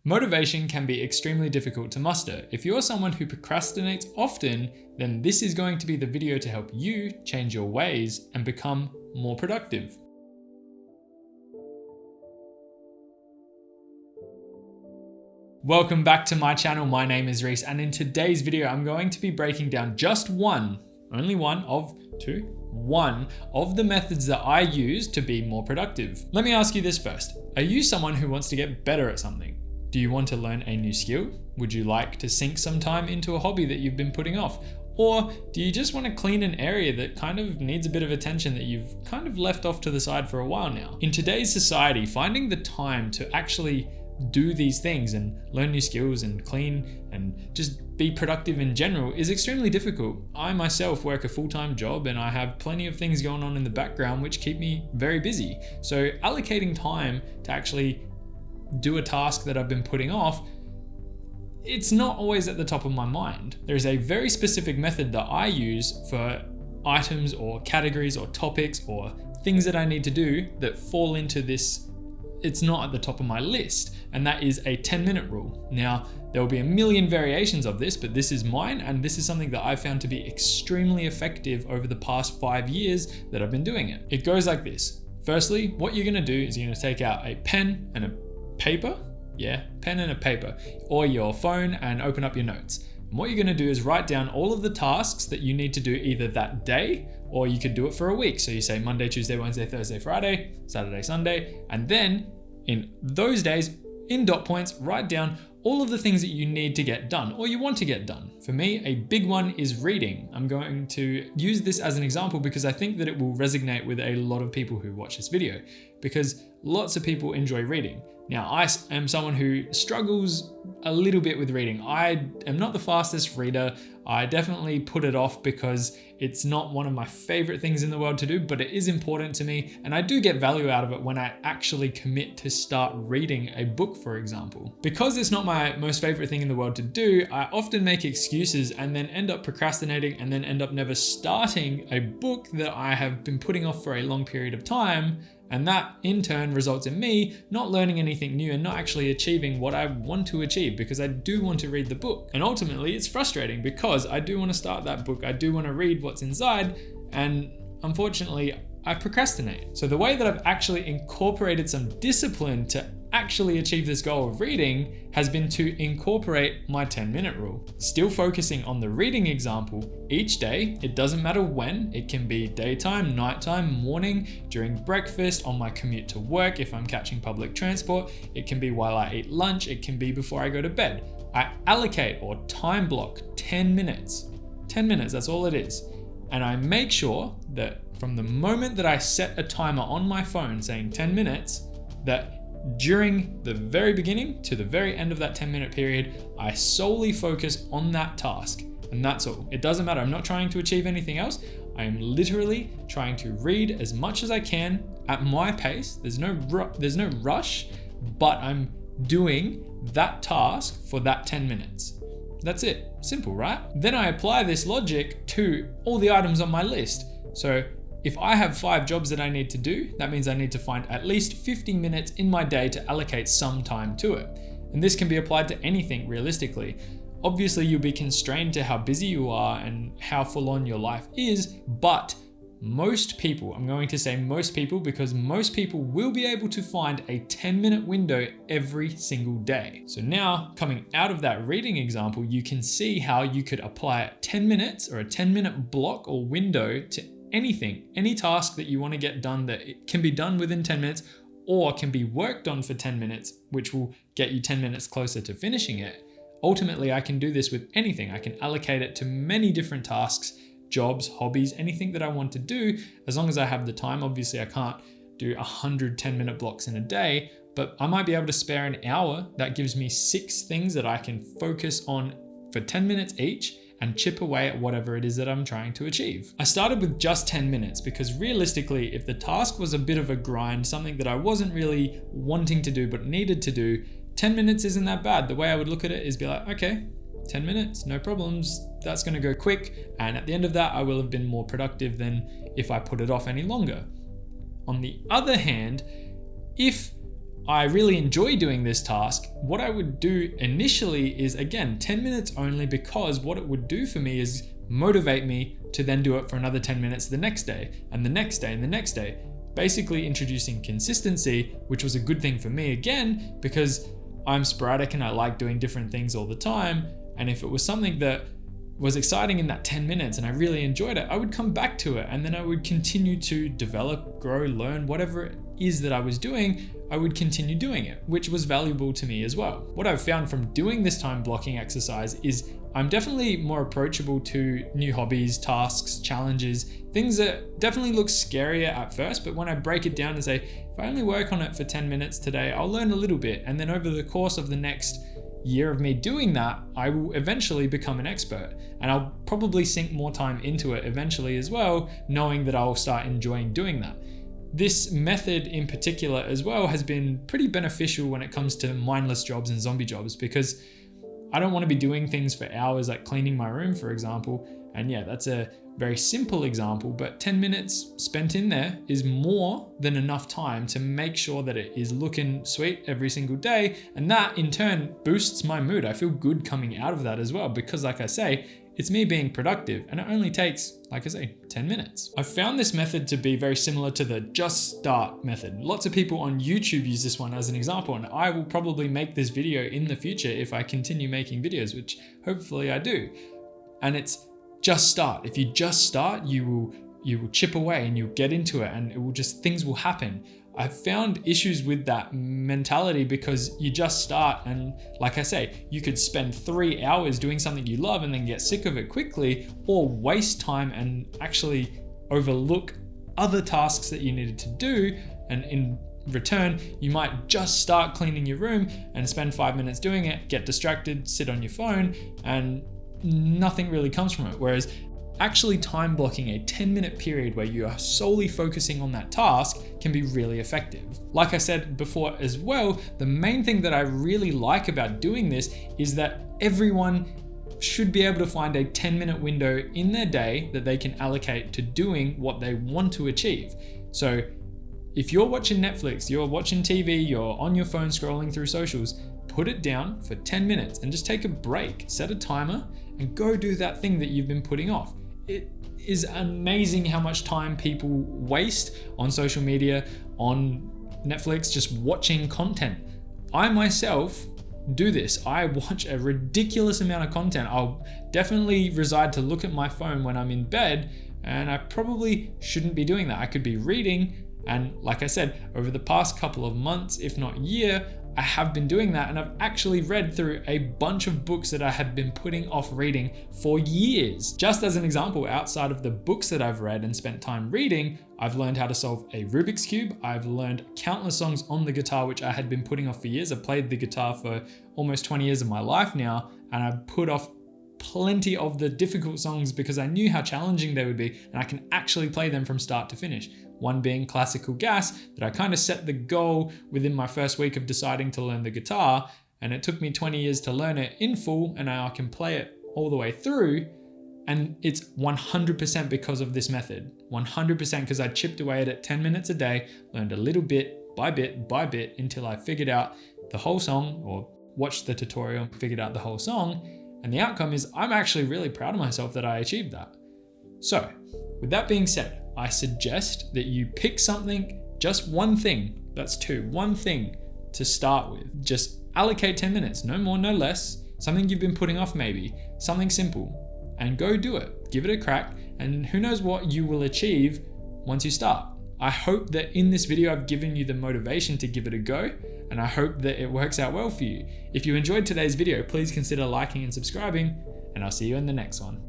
Motivation can be extremely difficult to muster. If you're someone who procrastinates often, then this is going to be the video to help you change your ways and become more productive. Welcome back to my channel. My name is Reese, and in today's video, I'm going to be breaking down just only one of the methods that I use to be more productive. Let me ask you this first. Are you someone who wants to get better at something? Do you want to learn a new skill? Would you like to sink some time into a hobby that you've been putting off? Or do you just want to clean an area that kind of needs a bit of attention that you've kind of left off to the side for a while now? In today's society, finding the time to actually do these things and learn new skills and clean and just be productive in general is extremely difficult. I myself work a full-time job and I have plenty of things going on in the background which keep me very busy. So allocating time to actually do a task that I've been putting off, it's not always at the top of my mind. There's a very specific method that I use for items or categories or topics or things that I need to do that fall into this, it's not at the top of my list, and that is a 10-minute rule. Now, there will be a million variations of this, but this is mine, and this is something that I've found to be extremely effective over the past 5 years that I've been doing it. It goes like this. Firstly, what you're gonna do is you're gonna take out a pen and a paper, pen and a paper, or your phone and open up your notes. And what you're gonna do is write down all of the tasks that you need to do either that day, or you could do it for a week. So you say Monday, Tuesday, Wednesday, Thursday, Friday, Saturday, Sunday, and then in those days, in dot points, write down all of the things that you need to get done or you want to get done. For me, a big one is reading. I'm going to use this as an example because I think that it will resonate with a lot of people who watch this video, because lots of people enjoy reading. Now, I am someone who struggles a little bit with reading. I am not the fastest reader. I definitely put it off because it's not one of my favorite things in the world to do, but it is important to me. And I do get value out of it when I actually commit to start reading a book, for example. Because it's not my most favorite thing in the world to do, I often make excuses and then end up procrastinating and then end up never starting a book that I have been putting off for a long period of time. And that in turn results in me not learning anything new and not actually achieving what I want to achieve, because I do want to read the book. And ultimately it's frustrating because I do want to start that book. I do want to read what's inside, and unfortunately I procrastinate. So the way that I've actually incorporated some discipline to actually achieve this goal of reading has been to incorporate my 10-minute rule. Still focusing on the reading example, each day, it doesn't matter when, it can be daytime, nighttime, morning, during breakfast, on my commute to work, if I'm catching public transport, it can be while I eat lunch, it can be before I go to bed. I allocate or time block 10 minutes. 10 minutes, that's all it is. And I make sure that from the moment that I set a timer on my phone saying 10 minutes, that during the very beginning to the very end of that 10-minute period, I solely focus on that task. And that's all. It doesn't matter. I'm not trying to achieve anything else. I am literally trying to read as much as I can at my pace. There's no rush, but I'm doing that task for that 10 minutes. That's it. Simple, right? Then I apply this logic to all the items on my list. So if I have 5 jobs that I need to do, that means I need to find at least 15 minutes in my day to allocate some time to it. And this can be applied to anything realistically. Obviously, you'll be constrained to how busy you are and how full on your life is, but most people, I'm going to say most people because most people will be able to find a 10-minute window every single day. So now, coming out of that reading example, you can see how you could apply 10 minutes or a 10-minute block or window to anything, any task that you want to get done that it can be done within 10 minutes or can be worked on for 10 minutes, which will get you 10 minutes closer to finishing it. Ultimately, I can do this with anything. I can allocate it to many different tasks, jobs, hobbies, anything that I want to do, as long as I have the time. Obviously, I can't do 100 10-minute blocks in a day, but I might be able to spare an hour. That gives me 6 things that I can focus on for 10 minutes each and chip away at whatever it is that I'm trying to achieve. I started with just 10 minutes because realistically, if the task was a bit of a grind, something that I wasn't really wanting to do but needed to do, 10 minutes isn't that bad. The way I would look at it is be like, okay, 10 minutes, no problems. That's gonna go quick. And at the end of that, I will have been more productive than if I put it off any longer. On the other hand, if I really enjoy doing this task, what I would do initially is, again, 10 minutes only, because what it would do for me is motivate me to then do it for another 10 minutes the next day, and the next day, and the next day. Basically introducing consistency, which was a good thing for me, again, because I'm sporadic and I like doing different things all the time. And if it was something that was exciting in that 10 minutes and I really enjoyed it, I would come back to it, and then I would continue to develop, grow, learn, whatever it is that I was doing, I would continue doing it, which was valuable to me as well. What I've found from doing this time blocking exercise is I'm definitely more approachable to new hobbies, tasks, challenges, things that definitely look scarier at first, but when I break it down and say, if I only work on it for 10 minutes today, I'll learn a little bit. And then over the course of the next year of me doing that, I will eventually become an expert, and I'll probably sink more time into it eventually as well, knowing that I'll start enjoying doing that. This method in particular as well has been pretty beneficial when it comes to mindless jobs and zombie jobs, because I don't want to be doing things for hours, like cleaning my room, for example. And yeah, that's a very simple example, but 10 minutes spent in there is more than enough time to make sure that it is looking sweet every single day. And that in turn boosts my mood. I feel good coming out of that as well, because like I say, it's me being productive, and it only takes, like I say, 10 minutes. I've found this method to be very similar to the just start method. Lots of people on YouTube use this one as an example, and I will probably make this video in the future if I continue making videos, which hopefully I do. And it's just start. If you just start, you will chip away and you'll get into it, and it will just, things will happen. I've found issues with that mentality because you just start, and like I say, you could spend 3 hours doing something you love and then get sick of it quickly, or waste time and actually overlook other tasks that you needed to do. And in return, you might just start cleaning your room and spend 5 minutes doing it, get distracted, sit on your phone, and nothing really comes from it. Whereas actually time blocking a 10-minute period where you are solely focusing on that task can be really effective. Like I said before as well, the main thing that I really like about doing this is that everyone should be able to find a 10-minute window in their day that they can allocate to doing what they want to achieve. So if you're watching Netflix, you're watching TV, you're on your phone scrolling through socials, put it down for 10 minutes and just take a break, set a timer, and go do that thing that you've been putting off. It is amazing how much time people waste on social media, on Netflix, just watching content. I myself do this. I watch a ridiculous amount of content. I'll definitely decide to look at my phone when I'm in bed, and I probably shouldn't be doing that. I could be reading, and like I said, over the past couple of months, if not year, I have been doing that, and I've actually read through a bunch of books that I had been putting off reading for years. Just as an example, outside of the books that I've read and spent time reading, I've learned how to solve a Rubik's Cube. I've learned countless songs on the guitar, which I had been putting off for years. I've played the guitar for almost 20 years of my life now, and I've put off plenty of the difficult songs because I knew how challenging they would be, and I can actually play them from start to finish. One being Classical Gas, that I kind of set the goal within my first week of deciding to learn the guitar, and it took me 20 years to learn it in full, and now I can play it all the way through. And it's 100% because of this method. 100% because I chipped away at it 10 minutes a day, learned a little bit by bit until I figured out the whole song, or watched the tutorial, figured out the whole song. And the outcome is I'm actually really proud of myself that I achieved that. So with that being said, I suggest that you pick something, just one thing, that's one thing to start with. Just allocate 10 minutes, no more, no less, something you've been putting off maybe, something simple, and go do it. Give it a crack, and who knows what you will achieve once you start. I hope that in this video I've given you the motivation to give it a go, and I hope that it works out well for you. If you enjoyed today's video, please consider liking and subscribing, and I'll see you in the next one.